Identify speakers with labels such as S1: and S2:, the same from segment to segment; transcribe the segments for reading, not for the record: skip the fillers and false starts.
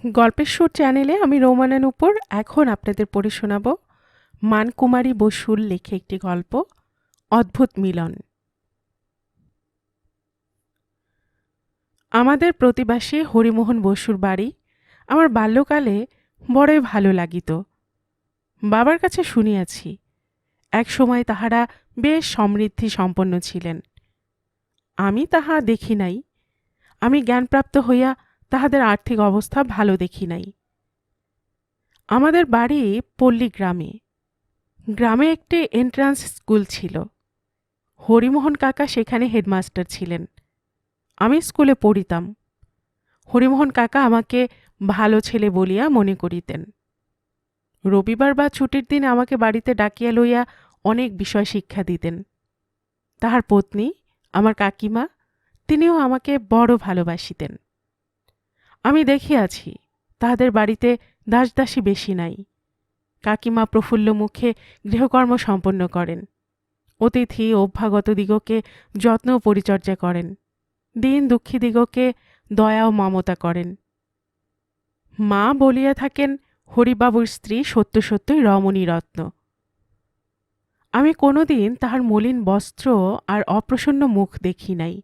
S1: গল্পের সুর চ্যানেলে আমি রোমানা নূপুর এখন আপনাদের পড়ে শোনাব মানকুমারী বসুর লেখা একটি গল্প অদ্ভুত মিলন। আমাদের প্রতিবাসী হরিমোহন বসুর বাড়ি আমার বাল্যকালে বড়ই ভালো লাগিত। বাবার কাছে শুনিয়াছি এক সময় তাহারা বেশ সমৃদ্ধি সম্পন্ন ছিলেন। আমি তাহা দেখি নাই, আমি জ্ঞানপ্রাপ্ত হইয়া তাহাদের আর্থিক অবস্থা ভালো দেখি নাই। আমাদের বাড়ি পল্লী গ্রামে। গ্রামে একটি এন্ট্রান্স স্কুল ছিল। হরিমোহন কাকা সেখানে হেডমাস্টার ছিলেন। আমি স্কুলে পড়িতাম। হরিমোহন কাকা আমাকে ভালো ছেলে বলিয়া মনে করিতেন। রবিবার বা ছুটির দিন আমাকে বাড়িতে ডাকিয়া লইয়া অনেক বিষয় শিক্ষা দিতেন। তাহার পত্নী আমার কাকিমা, তিনিও আমাকে বড় ভালোবাসিতেন। আমি দেখিয়াছি তাহাদের বাড়িতে দাসদাসী বেশি নাই। কাকিমা প্রফুল্ল মুখে গৃহকর্ম সম্পন্ন করেন। অতিথি অভ্যাগত দিগকে যত্ন ও পরিচর্যা করেন। দিন দুঃখী দিগকে দয়া ও মমতা করেন। মা বলিয়া থাকেন হরিবাবুর স্ত্রী সত্য সত্যই রমণী রত্ন। আমি কোনোদিন তাহার মলিন বস্ত্র আর অপ্রসন্ন মুখ দেখি নাই।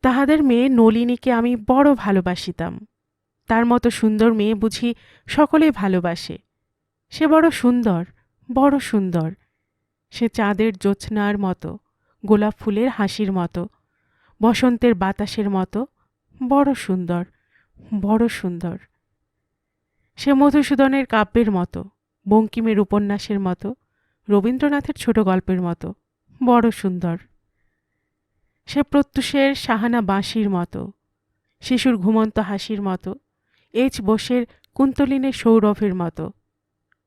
S1: তাহাদের মেয়ে নলিনীকে আমি বড় ভালোবাসিতাম। তার মতো সুন্দর মেয়ে বুঝি সকলেই ভালোবাসে। সে বড় সুন্দর, বড় সুন্দর। সে চাঁদের জ্যোৎস্নার মতো, গোলাপ ফুলের হাসির মতো, বসন্তের বাতাসের মতো, বড় সুন্দর, বড় সুন্দর। সে মধুসূদনের কাব্যের মতো, বঙ্কিমের উপন্যাসের মতো, রবীন্দ্রনাথের ছোট গল্পের মতো, বড় সুন্দর। সে প্রত্যুষের সাহানা বাঁশির মতো, শিশুর ঘুমন্ত হাসির মতো, এইচ বোসের কুন্তলিনের সৌরভের মতো।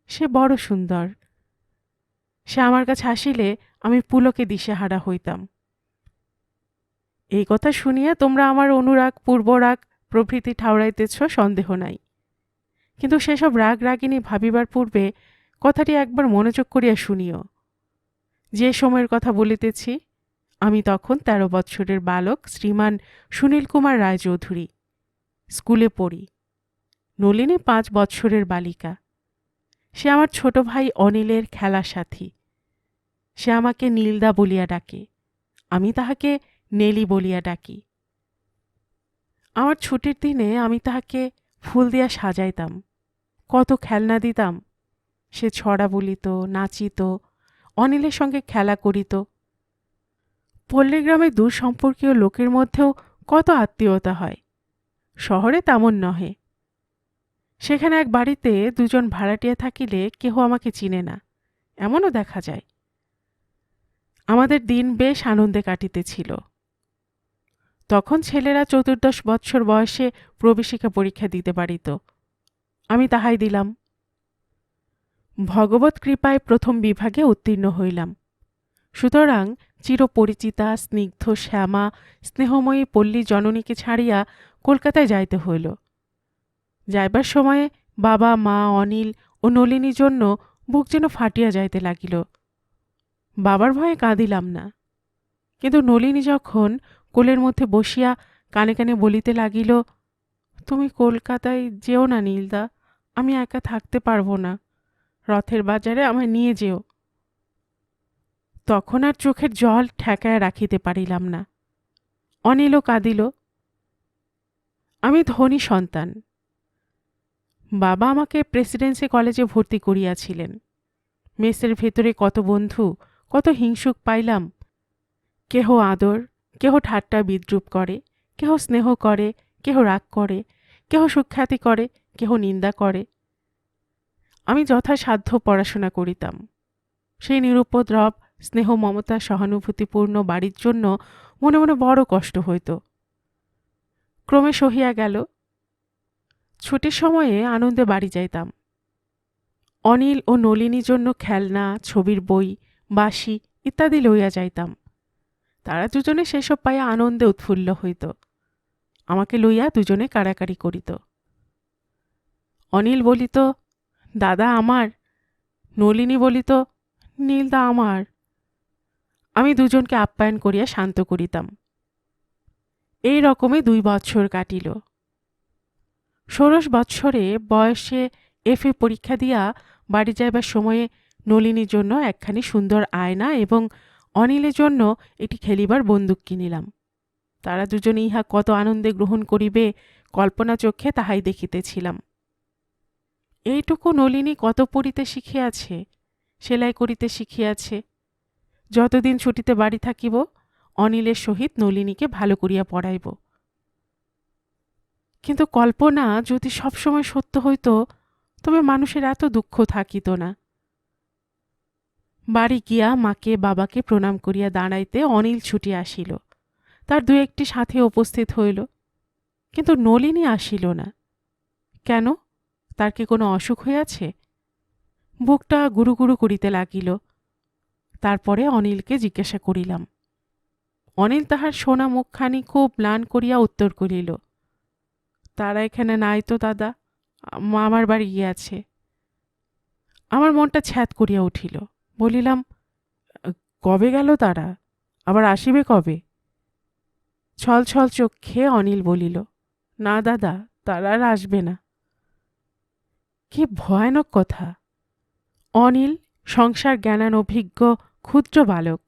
S1: সে বড় সুন্দর। সে আমার কাছে আসিলে আমি পুলকে দিশেহারা হইতাম। এই কথা শুনিয়া তোমরা আমার অনুরাগ পূর্বরাগ প্রভৃতি ঠাউরাইতেছ, সন্দেহ নাই। কিন্তু সেসব রাগ রাগিনী ভাবিবার পূর্বে কথাটি একবার মনোযোগ করিয়া শুনিও। যে সময়ের কথা বলিতেছি, আমি তখন ১৩ বৎসরের বালক শ্রীমান সুনীল কুমার রায়চৌধুরী। স্কুলে পড়ি। নলিনী ৫ বৎসরের বালিকা। সে আমার ছোট ভাই অনিলের খেলার সাথী। সে আমাকে নীলদা বলিয়া ডাকে, আমি তাহাকে নেলি বলিয়া ডাকি। আমার ছুটির দিনে আমি তাহাকে ফুল দিয়া সাজাইতাম, কত খেলনা দিতাম। সে ছড়া বলিত, নাচিত, অনিলের সঙ্গে খেলা করিত। পল্লীগ্রামে দূর সম্পর্কীয় লোকের মধ্যেও কত আত্মীয়তা হয়, শহরে তেমন নহে। সেখানে এক বাড়িতে দুজন ভাড়াটিয়া থাকিলে কেহ আমাকে চিনে না, এমনও দেখা যায়। আমাদের দিন বেশ আনন্দে কাটিতেছিল। তখন ছেলেরা ১৪ বৎসর বয়সে প্রবেশিকা পরীক্ষা দিতে পারিত। আমি তাহাই দিলাম। ভগবৎ কৃপায় প্রথম বিভাগে উত্তীর্ণ হইলাম। সুতরাং চিরপরিচিতা স্নিগ্ধ শ্যামা স্নেহময়ী পল্লী জননীকে ছাড়িয়া কলকাতায় যাইতে হইল। যাইবার সময়ে বাবা মা অনিল ও নলিনীর জন্য বুক যেন ফাটিয়া যাইতে লাগিল। বাবার ভয়ে কাঁদিলাম না, কিন্তু নলিনী যখন কোলের মধ্যে বসিয়া কানে কানে বলিতে লাগিল, তুমি কলকাতায় যেও না নীলদা, আমি একা থাকতে পারবো না, রথের বাজারে আমায় নিয়ে যেও। তখন আর চোখের জল ঠেকায় রাখিতে পারিলাম না। অনিলও কাঁদিল। আমি ধনী সন্তান। বাবা আমাকে প্রেসিডেন্সি কলেজে ভর্তি করিয়াছিলেন। মেসের ভেতরে কত বন্ধু, কত হিংসুক পাইলাম। কেহ আদর, কেহ ঠাট্টা বিদ্রূপ করে, কেহ স্নেহ করে, কেহ রাগ করে, কেহ সুখ্যাতি করে, কেহ নিন্দা করে। আমি যথাসাধ্য পড়াশোনা করিতাম। সেই নিরুপদ্রব স্নেহ মমতা সহানুভূতিপূর্ণ বাড়ির জন্য মনে মনে বড় কষ্ট হইত। ক্রমে সহিয়া গেল। ছুটির সময়ে আনন্দে বাড়ি যাইতাম। অনিল ও নলিনীর জন্য খেলনা, ছবির বই, বাঁশি ইত্যাদি লইয়া যাইতাম। তারা দুজনে সেসব পাইয়া আনন্দে উৎফুল্ল হইত। আমাকে লইয়া দুজনে কাড়াকাড়ি করিত। অনিল বলিত, দাদা আমার। নলিনী বলিত, নীলদা আমার। আমি দুজনকে আপ্যায়ন করিয়া শান্ত করিতাম। এই রকমে ২ বৎসর কাটিল। ষোড়শ বৎসরে বয়সে এফএ পরীক্ষা দিয়া বাড়ি যাইবার সময়ে নলিনীর জন্য একখানি সুন্দর আয়না এবং অনিলের জন্য একটি খেলিবার বন্দুক কিনিলাম। তারা দুজনে ইহা কত আনন্দে গ্রহণ করিবে কল্পনা চক্ষে তাহাই দেখিতেছিলাম। এইটুকু নলিনী কত পড়িতে শিখিয়াছে, সেলাই করিতে শিখিয়াছে। যতদিন ছুটিতে বাড়ি থাকিব অনিলের সহিত নলিনীকে ভালো করিয়া পড়াইব। কিন্তু কল্পনা যদি সবসময় সত্য হইত তবে মানুষের এত দুঃখ থাকিত না। বাড়ি গিয়া মাকে বাবাকে প্রণাম করিয়া দাঁড়াইতে অনিল ছুটি আসিল। তার দু একটি সাথী উপস্থিত হইল, কিন্তু নলিনী আসিল না। কেন? তার কি কোনো অসুখ হইয়াছে? বুকটা গুরু গুরু করিতে লাগিল। তারপরে অনিলকে জিজ্ঞাসা করিলাম। অনিল তাহার সোনা মুখখানি খুব ম্লান করিয়া উত্তর করিল, তারা এখানে নাই তো দাদা, আমার বাড়ি গিয়াছে। আমার মনটা ছ্যাদ করিয়া উঠিল। বলিলাম, কবে গেল তারা? আবার আসিবে কবে? ছল ছল চক্ষে অনিল বলিল, না দাদা, তারা আর আসবে না। কি ভয়ানক কথা! অনিল সংসার জ্ঞানান অভিজ্ঞ ক্ষুদ্র বালক।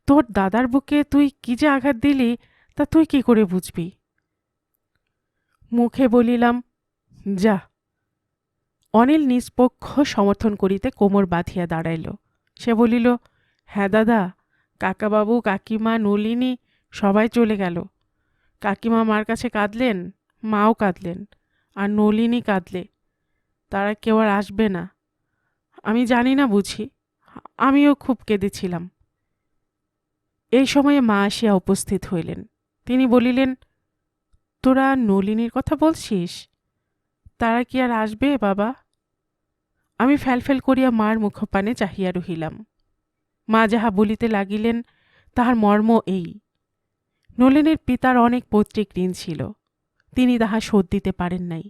S1: তোর দাদার বুকে তুই কি যে আঘাত দিলি তা তুই কি করে বুঝবি? মুখে বলিলাম, যা। অনিল নিষ্পক্ষ সমর্থন করিতে কোমর বাঁধিয়া দাঁড়াইল। সে বলিল, হ্যাঁ দাদা, কাকাবাবু, কাকিমা, নলিনী সবাই চলে গেল। কাকিমা মার কাছে কাঁদলেন, মাও কাঁদলেন, আর নলিনী কাঁদলে। তারা কেউ আর আসবে না। আমি জানি না বুঝি, আমিও খুব কেঁদেছিলাম। এই সময়ে মা আসিয়া উপস্থিত হইলেন। তিনি বলিলেন, তোরা নলিনীর কথা বলছিস? তারা কি আর আসবে বাবা? আমি ফ্যালফ্যাল করিয়া মার মুখপানে চাহিয়া রহিলাম। মা যাহা বলিতে লাগিলেন তাহার মর্ম এই, নলিনীর পিতার অনেক পৈতৃক ঋণ ছিল, তিনি তাহা শোধ দিতে পারেন নাই।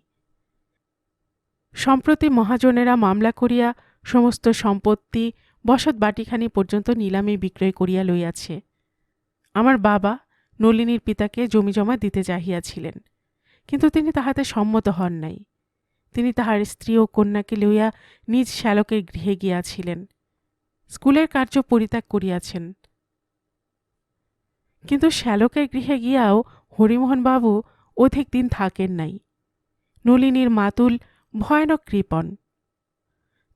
S1: সম্প্রতি মহাজনেরা মামলা করিয়া সমস্ত সম্পত্তি বসত বাটিখানি পর্যন্ত নিলামে বিক্রয় করিয়া লইয়াছে। আমার বাবা নলিনীর পিতাকে জমিজমা দিতে চাহিয়াছিলেন, কিন্তু তিনি তাহাতে সম্মত হন নাই। তিনি তাহার স্ত্রী ও কন্যাকে লইয়া নিজ শ্যালকের গৃহে গিয়াছিলেন। স্কুলের কার্য পরিত্যাগ করিয়াছেন। কিন্তু শ্যালকের গৃহে গিয়াও হরিমোহনবাবু অধিক দিন থাকেন নাই। নলিনীর মাতুল ভয়ানক কৃপণ।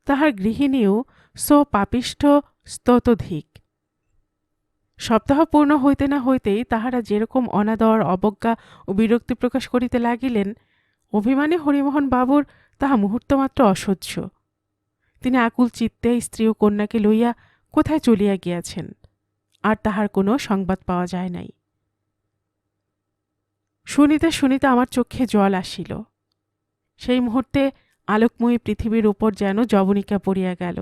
S1: তাহার গৃহিণীও পাপিষ্ঠ স্ততধিক। সপ্তাহ পূর্ণ হইতে না হইতেই তাহারা যেরকম অনাদর, অবজ্ঞা ও বিরক্তি প্রকাশ করিতে লাগিলেন, অভিমানী হরিমোহন বাবুর তাহা মুহূর্তমাত্র অসহ্য। তিনি আকুল চিত্তে স্ত্রী ও কন্যাকে লইয়া কোথায় চলিয়া গিয়াছেন, আর তাহার কোনো সংবাদ পাওয়া যায় নাই। শুনিতে শুনিতে আমার চক্ষে জল আসিল। সেই মুহূর্তে আলোকময়ী পৃথিবীর উপর যেন যবনিকা পড়িয়া গেল।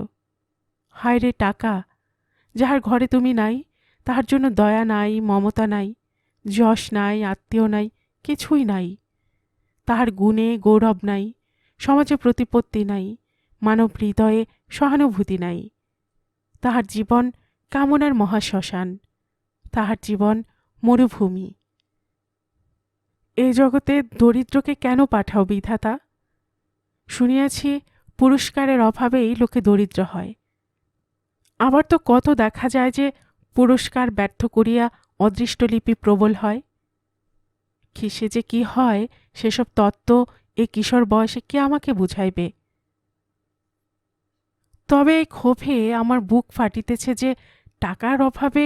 S1: হায় রে টাকা, যাহার ঘরে তুমি নাই, তাহার জন্য দয়া নাই, মমতা নাই, যশ নাই, আত্মীয় নাই, কিছুই নাই। তাহার গুণে গৌরব নাই, সমাজে প্রতিপত্তি নাই, মানব হৃদয়ে সহানুভূতি নাই। তাহার জীবন কামনার মহাশ্মশান, তাহার জীবন মরুভূমি। এই জগতে দরিদ্রকে কেন পাঠাও বিধাতা? শুনিয়াছি পুরস্কারের অভাবেই লোকে দরিদ্র হয়। আবার তো কত দেখা যায় যে পুরস্কার ব্যর্থ করিয়া অদৃষ্টলিপি প্রবল হয়। কিসে যে কি হয় সেসব তত্ত্ব এ কিশোর বয়সে কে আমাকে বুঝাইবে? তবে এই ক্ষোভে আমার বুক ফাটিতেছে যে টাকার অভাবে,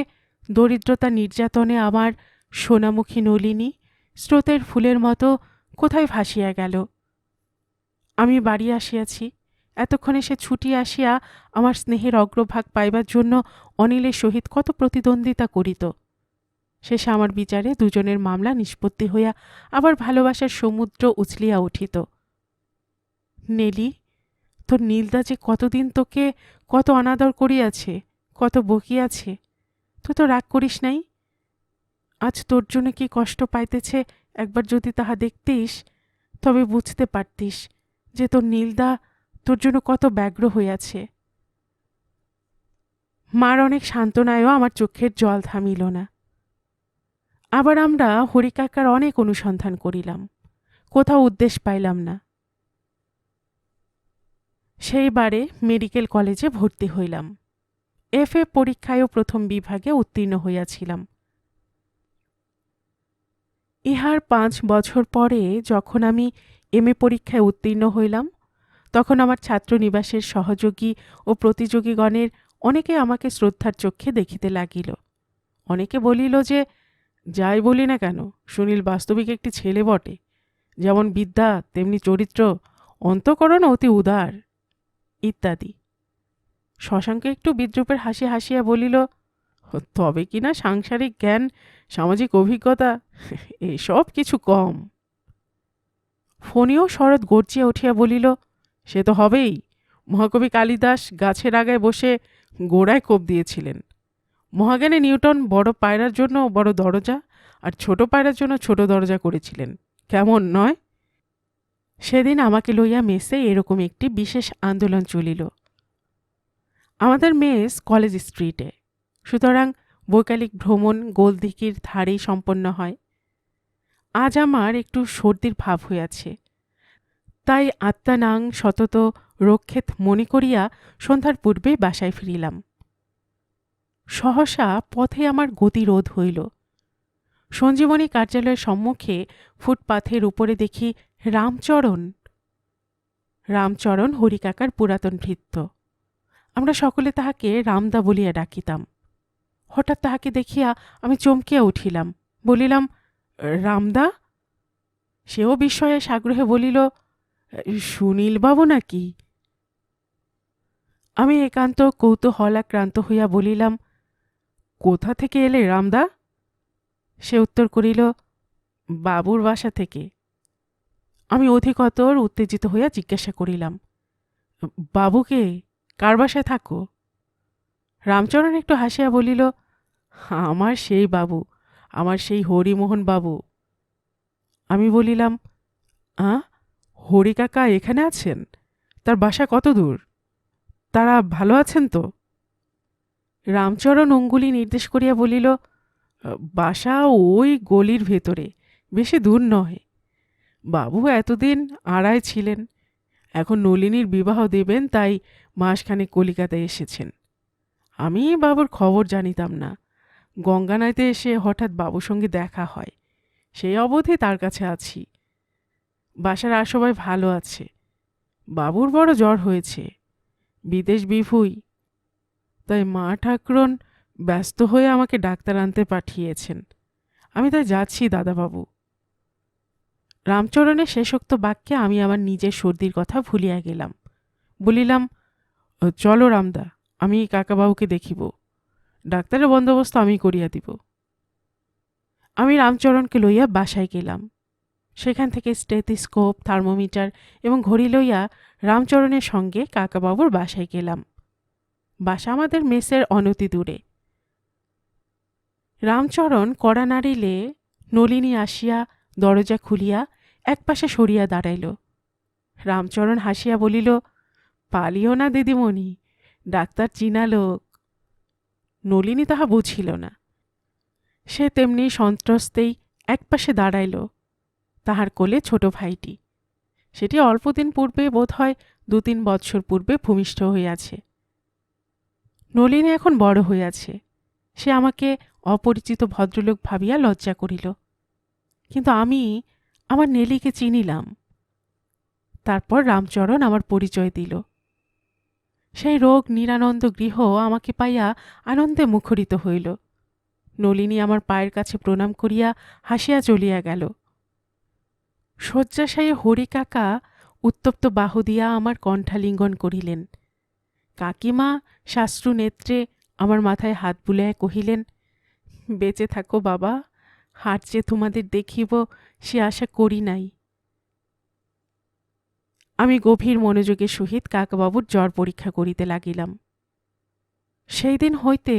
S1: দরিদ্রতা নির্যাতনে আমার সোনামুখী নলিনী স্রোতের ফুলের মতো কোথায় ভাসিয়া গেল। আমি বাড়ি আসিয়াছি, এতক্ষণে সে ছুটি আসিয়া আমার স্নেহের অগ্রভাগ পাইবার জন্য অনিলের সহিত কত প্রতিদ্বন্দ্বিতা করিত। শেষে আমার বিচারে দুজনের মামলা নিষ্পত্তি হইয়া আবার ভালোবাসার সমুদ্র উছলিয়া উঠিত। নেলি, তোর নীলদা যে কতদিন তোকে কত অনাদর করিয়াছে, কত বকিয়াছে, তুই তো রাগ করিস নাই। আজ তোর জন্য কি কষ্ট পাইতেছে একবার যদি তাহা দেখতিস, তবে বুঝতে পারতিস যে তোর নীলদা তোর জন্য কত ব্যগ্র হইয়াছে। মার অনেক সান্ত্বনায়ও আমার চোখের জল থামিল না। আবার আমরা হরিকাকার অনেক অনুসন্ধান করিলাম, কোথাও উদ্দেশ পাইলাম না। সেইবারে মেডিকেল কলেজে ভর্তি হইলাম। FA পরীক্ষায়ও প্রথম বিভাগে উত্তীর্ণ হইয়াছিলাম। ইহার 5 বছর পরে যখন আমি MA পরীক্ষায় উত্তীর্ণ হইলাম, তখন আমার ছাত্রনিবাসের সহযোগী ও প্রতিযোগীগণের অনেকে আমাকে শ্রদ্ধার চক্ষে দেখিতে লাগিল। অনেকে বলিল যে, যাই বলি না কেন, সুনীল বাস্তবিক একটি ছেলে বটে, যেমন বিদ্যা তেমনি চরিত্র, অন্তঃকরণ অতি উদার, ইত্যাদি। শশাঙ্ক একটু বিদ্রূপের হাসি হাসিয়া বলিল, তবে কিনা সাংসারিক জ্ঞান, সামাজিক অভিজ্ঞতা এসব কিছু কম। ফণীও শরৎ গর্জিয়া উঠিয়া বলিল, সে তো হবেই। মহাকবি কালিদাস গাছের আগায় বসে গোড়ায় কোপ দিয়েছিলেন। মহাজ্ঞানী নিউটন বড় পায়রার জন্য বড় দরজা আর ছোট পায়রার জন্য ছোট দরজা করেছিলেন। কেমন নয়? সেদিন আমাকে লইয়া মেসে এরকম একটি বিশেষ আন্দোলন চলিল। আমাদের মেস কলেজ স্ট্রিটে, সুতরাং বৈকালিক ভ্রমণ গোলদিঘির ধারেই সম্পন্ন হয়। আজ আমার একটু সর্দির ভাব হইয়াছে, তাই আত্মানাং সতত রক্ষেত মনে করিয়া সন্ধ্যার পূর্বে বাসায় ফিরিলাম। সহসা পথে আমার গতিরোধ হইল। সঞ্জীবনী কার্যালয়ের সম্মুখে ফুটপাথের উপরে দেখি রামচরণ। রামচরণ হরিকাকার পুরাতন ভৃত্য। আমরা সকলে তাহাকে রামদা বলিয়া ডাকিতাম। হঠাৎ তাহাকে দেখিয়া আমি চমকিয়া উঠিলাম, বলিলাম, রামদা? সেও বিস্ময়ে সাগ্রহে বলিল, সুনীলবাবু নাকি? আমি একান্ত কৌতূহলাক্রান্ত হইয়া বলিলাম, কোথা থেকে এলে রামদা? সে উত্তর করিল, বাবুর বাসা থেকে। আমি অধিকতর উত্তেজিত হইয়া জিজ্ঞাসা করিলাম, বাবুকে? কার বাসায় থাকো? রামচরণ একটু হাসিয়া বলিল, আমার সেই বাবু, আমার সেই হরিমোহন বাবু। আমি বলিলাম, হরি কাকা এখানে আছেন? তার বাসা কত দূর? তারা ভালো আছেন তো? রামচরণ অঙ্গুলি নির্দেশ করিয়া বলিল, বাসা ওই গলির ভেতরে, বেশি দূর নয়। বাবু এতদিন আড়ায় ছিলেন, এখন নলিনীর বিবাহ দেবেন, তাই মাসখানেক কলিকাতায় এসেছেন। আমি বাবুর খবর জানিতাম না। গঙ্গানাইতে এসে হঠাৎ বাবুর সঙ্গে দেখা হয়, সেই অবধি তার কাছে আছি। বাসার আর সবাই ভালো আছে। বাবুর বড় জ্বর হয়েছে, বিদেশ বিভুই, তাই মা ঠাকরুন ব্যস্ত হয়ে আমাকে ডাক্তার আনতে পাঠিয়েছেন। আমি তাই যাচ্ছি দাদাবাবু। রামচরণের শেষোক্ত বাক্যে আমি আমার নিজের সর্দির কথা ভুলিয়া গেলাম। বলিলাম, চলো রামদা, আমি কাকাবাবুকে দেখিব। ডাক্তারের বন্দোবস্ত আমি করিয়া দিব। আমি রামচরণকে লইয়া বাসায় গেলাম। সেখান থেকে স্টেথিস্কোপ, থার্মোমিটার এবং ঘড়ি লইয়া রামচরণের সঙ্গে কাকাবাবুর বাসায় গেলাম। বাসা আমাদের মেসের অনতি দূরে। রামচরণ কড়া নাড়িলে নলিনী আসিয়া দরজা খুলিয়া একপাশে সরিয়া দাঁড়াইল। রামচরণ হাসিয়া বলিল, পালিও না দিদিমণি, ডাক্তার চিনা লোক। নলিনী তাহা বুঝিল না। সে তেমনি সন্ত্রস্তেই একপাশে দাঁড়াইল। তাহার কোলে ছোট ভাইটি, সেটি অল্পদিন পূর্বে, বোধ হয় 2-3 বৎসর পূর্বে ভূমিষ্ঠ হইয়াছে। নলিনী এখন বড় হইয়াছে। সে আমাকে অপরিচিত ভদ্রলোক ভাবিয়া লজ্জা করিল, কিন্তু আমি আমার নেলিকে চিনিলাম। তারপর রামচরণ আমার পরিচয় দিল। সেই রোগ নিরানন্দ গৃহ আমাকে পাইয়া আনন্দে মুখরিত হইল। নলিনী আমার পায়ের কাছে প্রণাম করিয়া হাসিয়া চলিয়া গেল। শয্যাশায়ী হরি কাকা উত্তপ্ত বাহু দিয়া আমার কণ্ঠালিঙ্গন করিলেন। কাকিমা শাস্ত্রু নেত্রে আমার মাথায় হাত বুলাইয়া কহিলেন, বেঁচে থাকো বাবা, হাট যে তোমাদের দেখিব সে আশা করি নাই। আমি গভীর মনোযোগের সহিত কাকাবাবুর জ্বর পরীক্ষা করিতে লাগিলাম। সেই দিন হইতে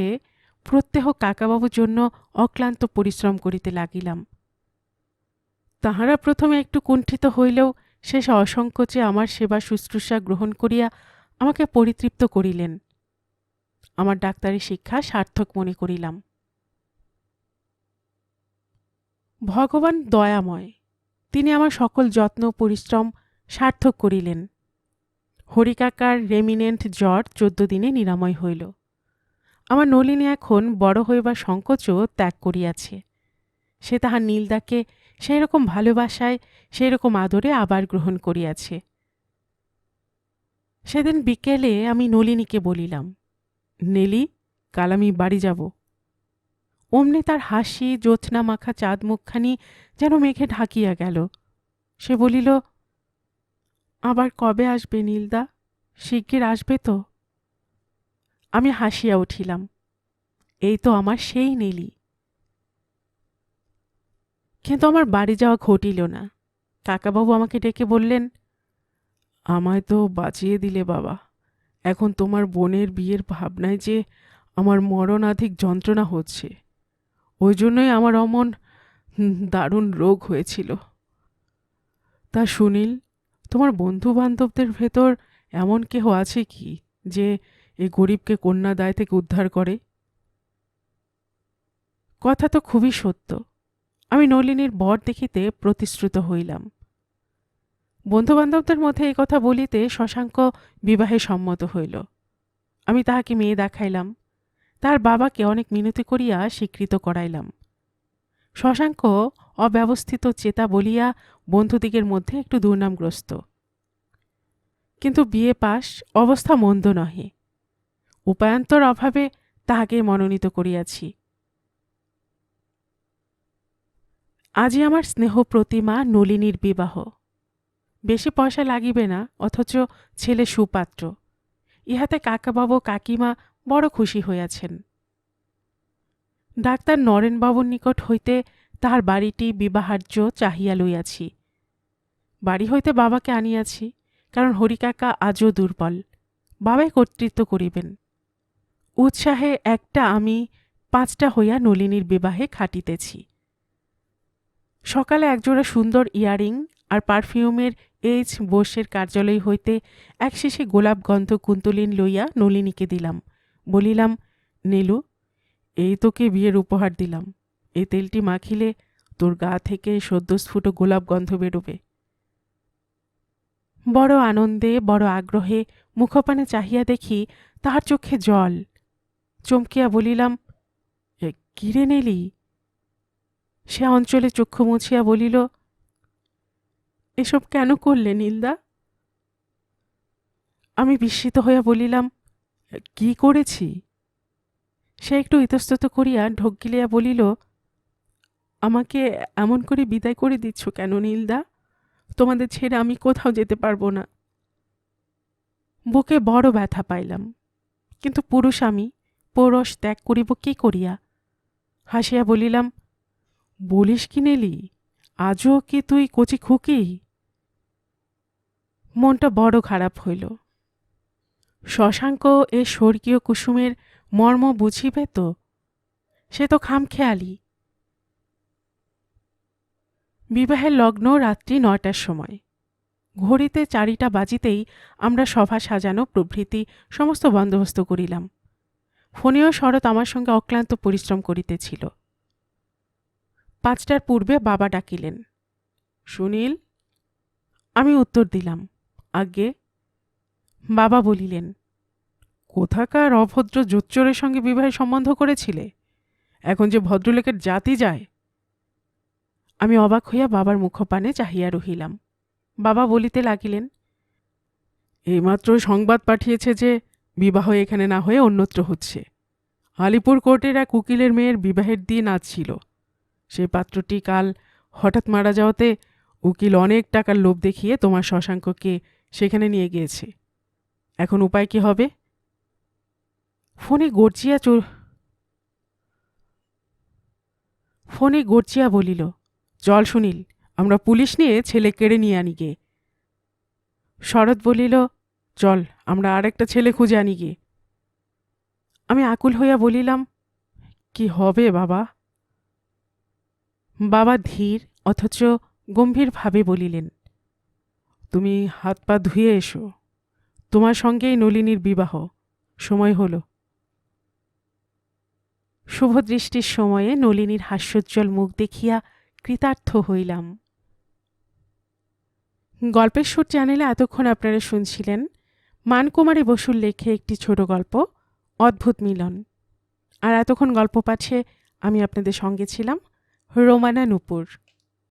S1: প্রত্যহ কাকাবাবুর জন্য অক্লান্ত পরিশ্রম করিতে লাগিলাম। তাহারা প্রথমে একটু কুণ্ঠিত হইলেও শেষ অসংকোচে আমার সেবা শুশ্রূষা গ্রহণ করিয়া আমাকে পরিতৃপ্ত করিলেন। আমার ডাক্তারি শিক্ষা সার্থক মনে করিলাম। ভগবান দয়াময়, তিনি আমার সকল যত্ন পরিশ্রম সার্থক করিলেন। হরিকাকার রেমিনেন্ট জ্বর 14 দিনে নিরাময় হইল। আমার নলিনী এখন বড় হইবার সংকোচও ত্যাগ করিয়াছে। সে তাহার নীলদাকে সেই রকম ভালোবাসায়, সেই রকম আদরে আবার গ্রহণ করিয়াছে। সেদিন বিকেলে আমি নলিনীকে বলিলাম, নেলি, কাল আমি বাড়ি যাব। অমনি তার হাসি, জ্যোৎস্না মাখা চাঁদ মুখখানি যেন মেঘে ঢাকিয়া গেল। সে বলিল, আবার কবে আসবে নীলদা? শিগগির আসবে তো? আমি হাসিয়া উঠিলাম, এই তো আমার সেই নেলি। কিন্তু আমার বাড়ি যাওয়া ঘটিল না। কাকাবাবু আমাকে ডেকে বললেন, আমায় তো বাঁচিয়ে দিলে বাবা। এখন তোমার বোনের বিয়ের ভাবনায় যে আমার মরণাধিক যন্ত্রণা হচ্ছে, ওই জন্যই আমার অমন দারুণ রোগ হয়েছিল। তা সুনীল, তোমার বন্ধু বান্ধবদের ভেতর এমন কেহ আছে কি যে এই গরিবকে কন্যা দায় থেকে উদ্ধার করে? কথা তো খুবই সত্য। আমি নলিনীর বর দেখিতে প্রতিশ্রুত হইলাম। বন্ধুবান্ধবদের মধ্যে এই কথা বলিতে শশাঙ্ক বিবাহে সম্মত হইল। আমি তাহাকে মেয়ে দেখাইলাম, তার বাবাকে অনেক মিনতি করিয়া স্বীকৃত করাইলাম। শশাঙ্ক অব্যবস্থিত চেতা বলিয়া বন্ধুদিগের মধ্যে একটু দুর্নামগ্রস্ত। কিন্তু বিয়ে পাশ, অবস্থা মন্দ নহে। উপায়ান্তর অভাবে তাহাকে মনোনীত করিয়াছি। আজই আমার স্নেহ প্রতিমা নলিনীর বিবাহ। বেশি পয়সা লাগিবে না, অথচ ছেলে সুপাত্র। ইহাতে কাকাবাবু কাকিমা বড় খুশি হইয়াছেন। ডাক্তার নরেনবাবুর নিকট হইতে তাহার বাড়িটি বিবাহার্য চাহিয়া লইয়াছি। বাড়ি হইতে বাবাকে আনিয়াছি, কারণ হরিকাকা আজও দুর্বল। বাবাই কর্তৃত্ব করিবেন। উৎসাহে একটা আমি 5টা হইয়া নলিনীর বিবাহে খাটিতেছি। সকালে একজোড়া সুন্দর ইয়ারিং আর পারফিউমের বোসের কার্যালয় হইতে এক শিশি গোলাপগন্ধ কুন্তলিন লইয়া নলিনীকে দিলাম। বলিলাম, নীলু, এই তোকে বিয়ের উপহার দিলাম। এই তেলটি মাখিলে তোর গা থেকে সদ্যস্ফুট গোলাপ গন্ধ বেরোবে। বড় আনন্দে, বড় আগ্রহে মুখপানে চাহিয়া দেখি তাহার চোখে জল। চমকিয়া বলিলাম, কিরে নেলি? সে অঞ্চলে চক্ষু মুছিয়া বলিল, এসব কেন করলে নীলদা? আমি বিস্মিত হইয়া বলিলাম, কি করেছি? সে একটু ইতস্তত করিয়া ঢোক গিলিয়া বলিল, আমাকে এমন করে বিদায় করে দিচ্ছ কেন নীলদা? তোমাদের ছেড়ে আমি কোথাও যেতে পারবো না। বুকে বড় ব্যথা পাইলাম, কিন্তু পুরুষ আমি, পৌরস ত্যাগ করিব কি করিয়া? হাসিয়া বলিলাম, বলিস কি নেলি, আজও কি তুই কচি খুকি? মনটা বড় খারাপ হইল। শশাঙ্ক এ স্বর্গীয় কুসুমের মর্ম বুঝিবে তো? সে তো খামখেয়ালি। বিবাহের লগ্ন রাত্রি 9টার সময়। ঘড়িতে 4টা বাজিতেই আমরা সভা সাজানো প্রভৃতি সমস্ত বন্দোবস্ত করিলাম। ফণীয় শরৎ আমার সঙ্গে অক্লান্ত পরিশ্রম করিতেছিল। 5টার পূর্বে বাবা ডাকিলেন, সুনীল। আমি উত্তর দিলাম, আজ্ঞে। বাবা বলিলেন, কোথাকার অভদ্র জোচ্চরের সঙ্গে বিবাহের সম্বন্ধ করেছিলে? এখন যে ভদ্রলোকের জাতি যায়। আমি অবাক হইয়া বাবার মুখপানে চাহিয়া রহিলাম। বাবা বলিতে লাগিলেন, এইমাত্র সংবাদ পাঠিয়েছে যে বিবাহ এখানে না হয়ে অন্যত্র হচ্ছে। আলিপুর কোর্টের এক উকিলের মেয়ের বিবাহের দিন আজ ছিল। সেই পাত্রটি কাল হঠাৎ মারা যাওয়াতে উকিল অনেক টাকার লোভ দেখিয়ে তোমার শশাঙ্ককে সেখানে নিয়ে গিয়েছে। এখন উপায় কি হবে? ফোনে গর্জিয়া বলিল, চল সুনীল, আমরা পুলিশ নিয়ে ছেলে কেড়ে নিয়ে আনি গে। শরৎ বলিল, চল আমরা আর একটা ছেলে খুঁজে আনি গে। আমি আকুল হইয়া বলিলাম, কি হবে বাবা? বাবা ধীর অথচ গম্ভীরভাবে বলিলেন, তুমি হাত পা ধুয়ে এসো। তোমার সঙ্গেই নলিনীর বিবাহ, সময় হল। শুভদৃষ্টির সময়ে নলিনীর হাস্যোজ্জ্বল মুখ দেখিয়া কৃতার্থ হইলাম। গল্পের সুর চ্যানেলে এতক্ষণ আপনারা শুনছিলেন মানকুমারী বসুর লেখে একটি ছোট গল্প অদ্ভুত মিলন। আর এতক্ষণ গল্প পাঠে আমি আপনাদের সঙ্গে ছিলাম রোমানা নুপুর।